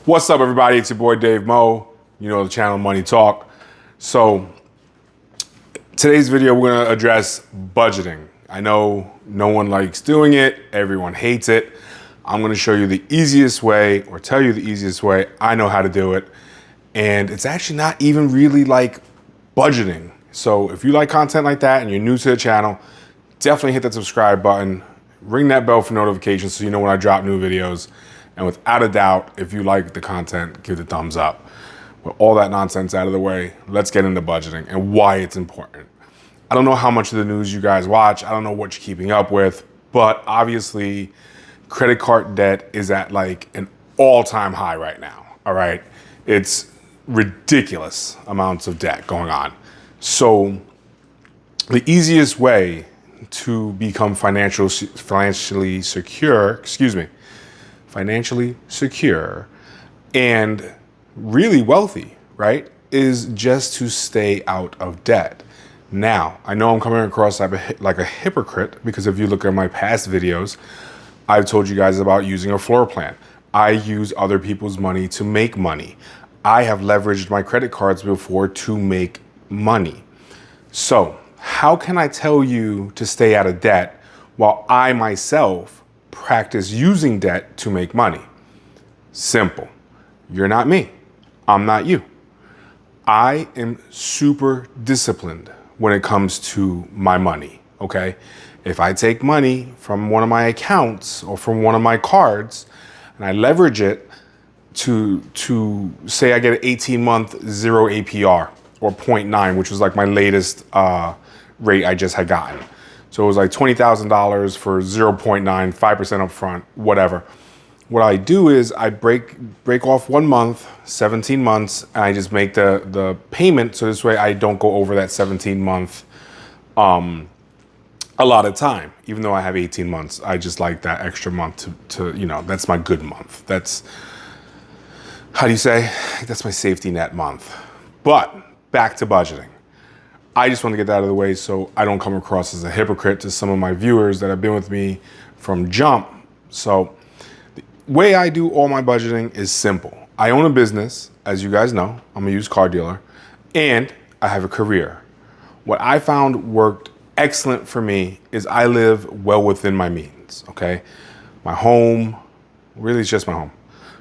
What's up, everybody? It's your boy Dave Mo. You know the channel Money Talk. So today's video, we're gonna address budgeting. I know no one likes doing it. Everyone hates it. I'm gonna show you the easiest way, or tell you the easiest way I know how to do it. And it's actually not even really like budgeting. So if you like content like that and you're new to the channel, definitely hit that subscribe button. Ring that bell for notifications so you know when I drop new videos. And without a doubt, if you like the content, give the thumbs up. With all that nonsense out of the way, let's get into budgeting and why it's important. I don't know how much of the news you guys watch. I don't know what you're keeping up with, but obviously credit card debt is at like an all-time high right now, all right? It's ridiculous amounts of debt going on. So the easiest way to become financially secure and really wealthy, right, is just to stay out of debt. Now, I know I'm coming across like a hypocrite because if you look at my past videos, I've told you guys about using a floor plan. I use other people's money to make money. I have leveraged my credit cards before to make money. So how can I tell you to stay out of debt while I myself practice using debt to make money? Simple. You're not me. I'm not you. I am super disciplined when it comes to my money, okay? If I take money from one of my accounts or from one of my cards and I leverage it to say I get an 18-month 0 APR or 0.9, which was like my latest rate I just had gotten. So it was like $20,000 for 0.9, 5% upfront, whatever. What I do is I break off 1 month, 17 months, and I just make the payment so this way I don't go over that 17-month allotted time. Even though I have 18 months, I just like that extra month to you know, that's my good month. That's, how do you say? That's my safety net month. But back to budgeting. I just want to get that out of the way so I don't come across as a hypocrite to some of my viewers that have been with me from jump. So the way I do all my budgeting is simple. I own a business, as you guys know. I'm a used car dealer, and I have a career. What I found worked excellent for me is I live well within my means, okay? My home, really it's just my home.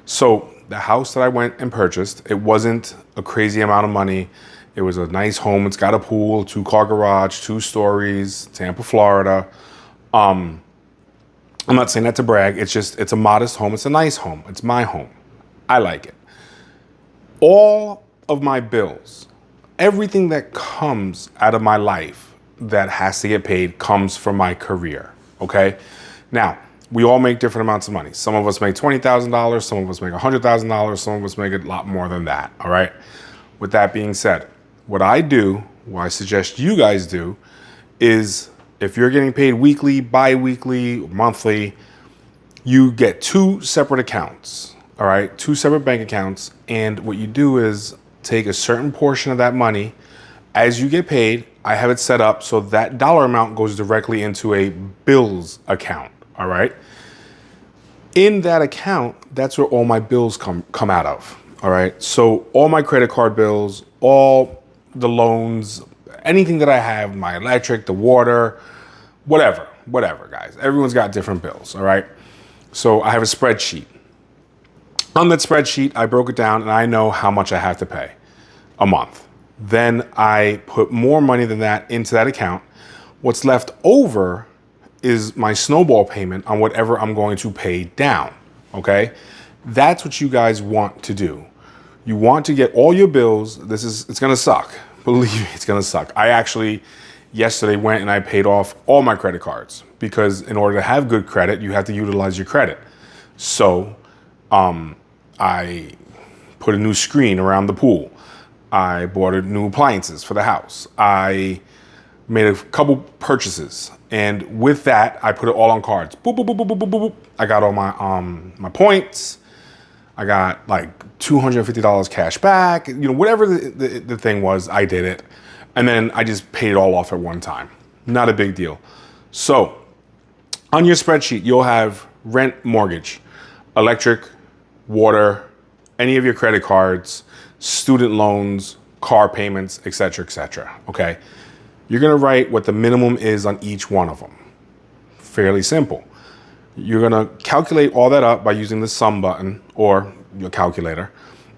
So the house that I went and purchased, it wasn't a crazy amount of money. It was a nice home. It's got a pool, 2-car garage, 2 stories, Tampa, Florida. I'm not saying that to brag. It's a modest home. It's a nice home. It's my home. I like it. All of my bills, everything that comes out of my life that has to get paid comes from my career, okay? Now, we all make different amounts of money. Some of us make $20,000. Some of us make $100,000. Some of us make a lot more than that, all right? With that being said, what I suggest you guys do is if you're getting paid weekly, bi-weekly, monthly, you get 2 separate accounts, all right? 2 separate bank accounts. And what you do is take a certain portion of that money as you get paid. I have it set up so that dollar amount goes directly into a bills account, all right? In that account, that's where all my bills come out of. All right, so all my credit card bills, all the loans, anything that I have, my electric, the water, whatever, guys. Everyone's got different bills, all right? So I have a spreadsheet. On that spreadsheet, I broke it down and I know how much I have to pay a month. Then I put more money than that into that account. What's left over is my snowball payment on whatever I'm going to pay down, okay? That's what you guys want to do. You want to get all your bills. It's gonna suck. Believe me, it's gonna suck. I actually yesterday went and I paid off all my credit cards because in order to have good credit, you have to utilize your credit. So I put a new screen around the pool. I bought new appliances for the house. I made a couple purchases. And with that, I put it all on cards. Boop, boop, boop, boop, boop, boop, boop. I got all my points. I got like $250 cash back, you know, whatever the thing was, I did it. And then I just paid it all off at one time. Not a big deal. So on your spreadsheet, you'll have rent, mortgage, electric, water, any of your credit cards, student loans, car payments, etc., okay? You're gonna write what the minimum is on each one of them. Fairly simple. You're gonna calculate all that up by using the sum button or your calculator,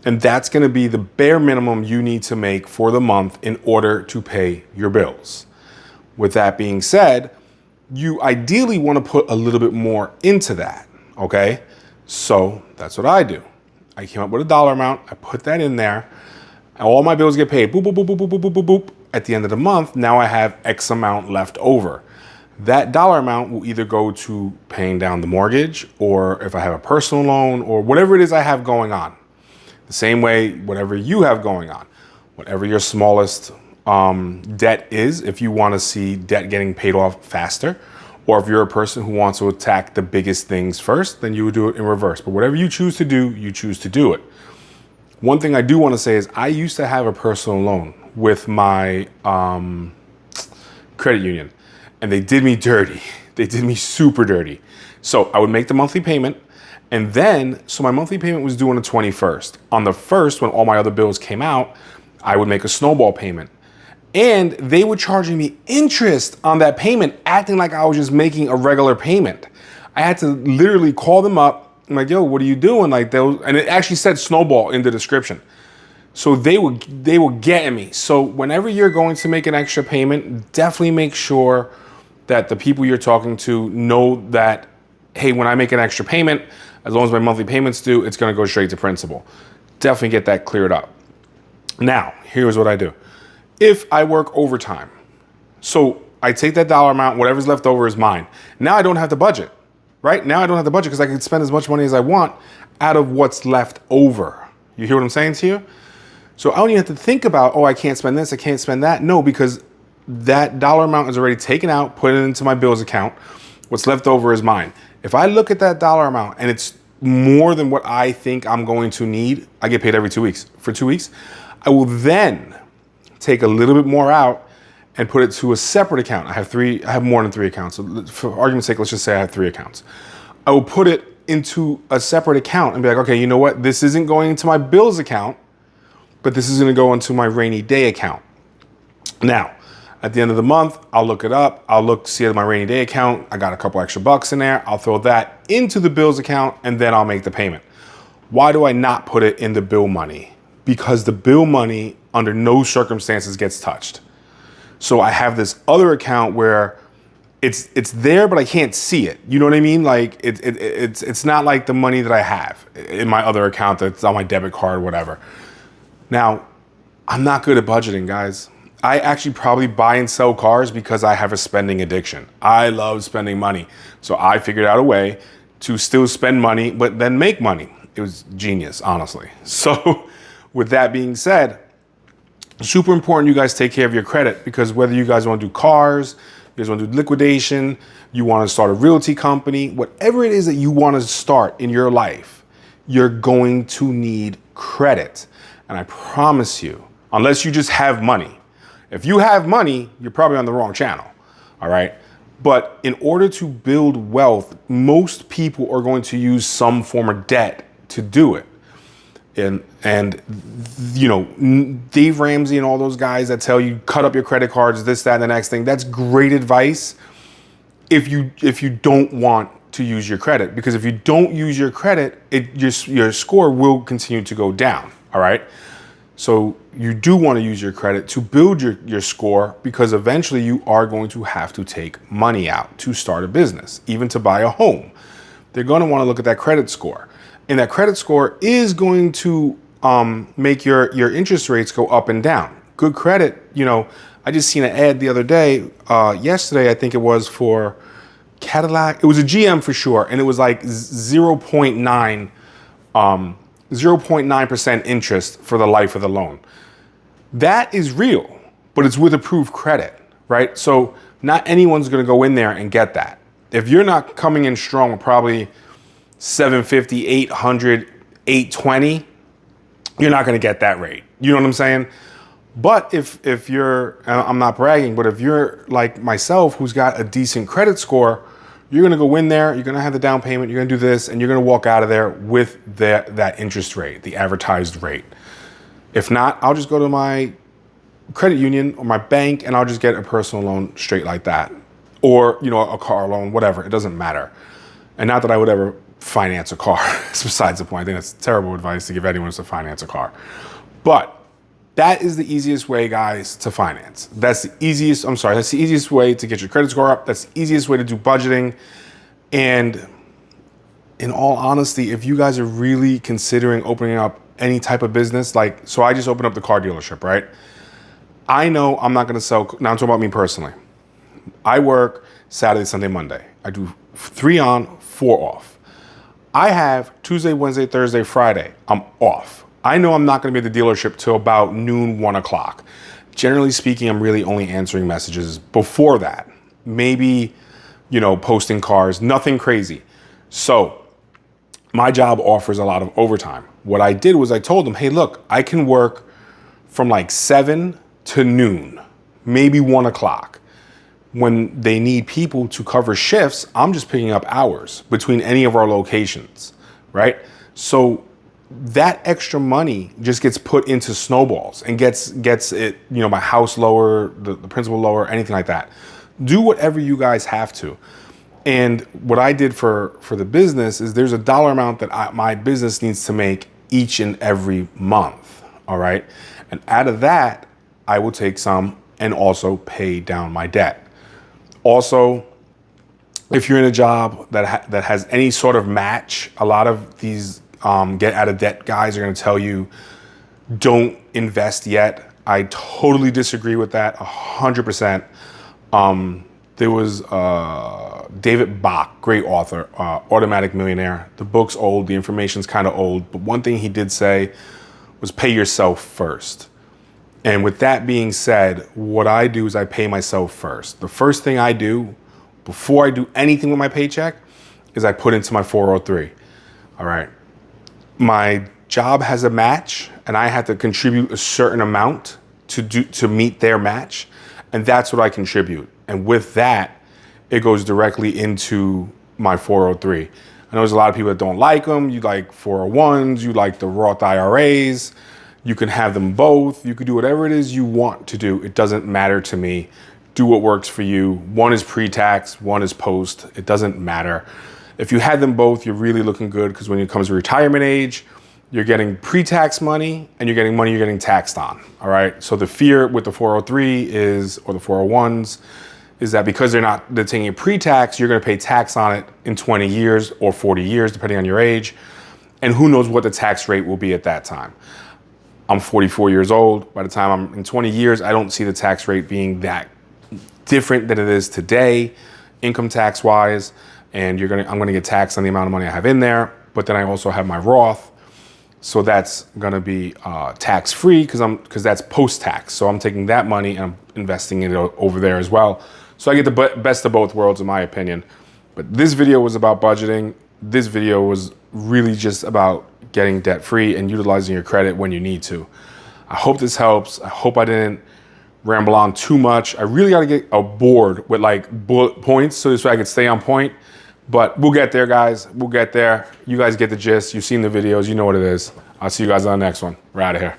and that's gonna be the bare minimum you need to make for the month in order to pay your bills. With that being said, you ideally wanna put a little bit more into that, okay? So that's what I do. I came up with a dollar amount, I put that in there, all my bills get paid, boop, boop, boop, boop, boop, boop, boop, boop. At the end of the month, now I have X amount left over. That dollar amount will either go to paying down the mortgage, or if I have a personal loan, or whatever it is I have going on. The same way, whatever you have going on, whatever your smallest debt is, if you want to see debt getting paid off faster, or if you're a person who wants to attack the biggest things first, then you would do it in reverse. But whatever you choose to do, you choose to do it. One thing I do want to say is I used to have a personal loan with my credit union, and they did me dirty. They did me super dirty. So I would make the monthly payment, and then, so my monthly payment was due on the 21st. On the 1st, when all my other bills came out, I would make a snowball payment. And they were charging me interest on that payment, acting like I was just making a regular payment. I had to literally call them up. I'm like, yo, what are you doing? Like, and it actually said snowball in the description. So they were getting me. So whenever you're going to make an extra payment, definitely make sure that the people you're talking to know that, hey, when I make an extra payment, as long as my monthly payment's due, it's gonna go straight to principal. Definitely get that cleared up. Now, here's what I do. If I work overtime, so I take that dollar amount, whatever's left over is mine. Now I don't have to budget, right? Now I don't have to budget because I can spend as much money as I want out of what's left over. You hear what I'm saying to you? So I don't even have to think about, oh, I can't spend this, I can't spend that. No, because that dollar amount is already taken out, put it into my bills account. What's left over is mine. If I look at that dollar amount and it's more than what I think I'm going to need, I get paid every 2 weeks. For 2 weeks, I will then take a little bit more out and put it to a separate account. I have more than 3 accounts. So for argument's sake, let's just say I have 3 accounts. I will put it into a separate account and be like, okay, you know what? This isn't going into my bills account, but this is gonna go into my rainy day account. Now, at the end of the month, I'll look it up. I'll see at my rainy day account. I got a couple extra bucks in there. I'll throw that into the bills account and then I'll make the payment. Why do I not put it in the bill money? Because the bill money under no circumstances gets touched. So I have this other account where it's there, but I can't see it. You know what I mean? Like it's not like the money that I have in my other account that's on my debit card or whatever. Now, I'm not good at budgeting, guys. I actually probably buy and sell cars because I have a spending addiction. I love spending money. So I figured out a way to still spend money, but then make money. It was genius, honestly. So with that being said, super important you guys take care of your credit, because whether you guys want to do cars, you guys want to do liquidation, you want to start a realty company, whatever it is that you want to start in your life, you're going to need credit. And I promise you, unless you just have money, if you have money, you're probably on the wrong channel, all right? But in order to build wealth, most people are going to use some form of debt to do it. And you know, Dave Ramsey and all those guys that tell you cut up your credit cards, this, that, and the next thing, that's great advice if you don't want to use your credit. Because if you don't use your credit, your score will continue to go down, all right? So you do want to use your credit to build your score, because eventually you are going to have to take money out to start a business, even to buy a home. They're going to want to look at that credit score. And that credit score is going to make your interest rates go up and down. Good credit, you know, I just seen an ad the other day, yesterday, I think it was for Cadillac. It was a GM for sure. And it was like 0.9% interest for the life of the loan. That is real, but it's with approved credit, right? So not anyone's gonna go in there and get that. If you're not coming in strong with probably 750, 800, 820, you're not gonna get that rate. You know what I'm saying? But if you're, I'm not bragging, but if you're like myself, who's got a decent credit score, You're gonna go in there, you're gonna have the down payment, you're gonna do this, and you're gonna walk out of there with that interest rate, the advertised rate. If not, I'll just go to my credit union or my bank and I'll just get a personal loan straight like that. Or, a car loan, whatever, it doesn't matter. And not that I would ever finance a car, it's besides the point. I think that's terrible advice to give anyone to finance a car. But that is the easiest way, guys, to finance. That's the easiest way to get your credit score up. That's the easiest way to do budgeting. And in all honesty, if you guys are really considering opening up any type of business, so I just opened up the car dealership, right? I know I'm not gonna sell, now I'm talking about me personally. I work Saturday, Sunday, Monday. I do 3 on, 4 off. I have Tuesday, Wednesday, Thursday, Friday. I'm off. I know I'm not going to be at the dealership till about noon, 1 o'clock. Generally speaking, I'm really only answering messages before that. Maybe, posting cars, nothing crazy. So my job offers a lot of overtime. What I did was I told them, hey, look, I can work from 7 to noon, maybe 1 o'clock. When they need people to cover shifts, I'm just picking up hours between any of our locations, right? So that extra money just gets put into snowballs and gets it, my house lower, the principal lower, anything like that. Do whatever you guys have to. And what I did for the business is there's a dollar amount that my business needs to make each and every month, all right? And out of that, I will take some and also pay down my debt. Also, if you're in a job that has any sort of match, a lot of these get out of debt guys are going to tell you, don't invest yet. I totally disagree with that 100%. There was David Bach, great author, Automatic Millionaire. The book's old, the information's kind of old, but one thing he did say was pay yourself first. And with that being said, what I do is I pay myself first. The first thing I do before I do anything with my paycheck is I put into my 403. All right. My job has a match and I have to contribute a certain amount to meet their match. And that's what I contribute. And with that, it goes directly into my 403. I know there's a lot of people that don't like them. You like 401s, you like the Roth IRAs. You can have them both. You can do whatever it is you want to do. It doesn't matter to me. Do what works for you. One is pre-tax, one is post. It doesn't matter. If you had them both, you're really looking good because when it comes to retirement age, you're getting pre-tax money and you're getting money you're getting taxed on, all right? So the fear with the 403 or the 401s, is that because they're taking a pre-tax, you're gonna pay tax on it in 20 years or 40 years, depending on your age. And who knows what the tax rate will be at that time. I'm 44 years old. By the time I'm in 20 years, I don't see the tax rate being that different than it is today, income tax wise. And I'm gonna get taxed on the amount of money I have in there. But then I also have my Roth. So that's gonna be tax free because that's post-tax. So I'm taking that money and I'm investing it over there as well. So I get the best of both worlds in my opinion. But this video was about budgeting. This video was really just about getting debt free and utilizing your credit when you need to. I hope this helps. I hope I didn't ramble on too much. I really got to get a board with bullet points so I could stay on point. But we'll get there, guys. We'll get there. You guys get the gist. You've seen the videos. You know what it is. I'll see you guys on the next one. We're out of here.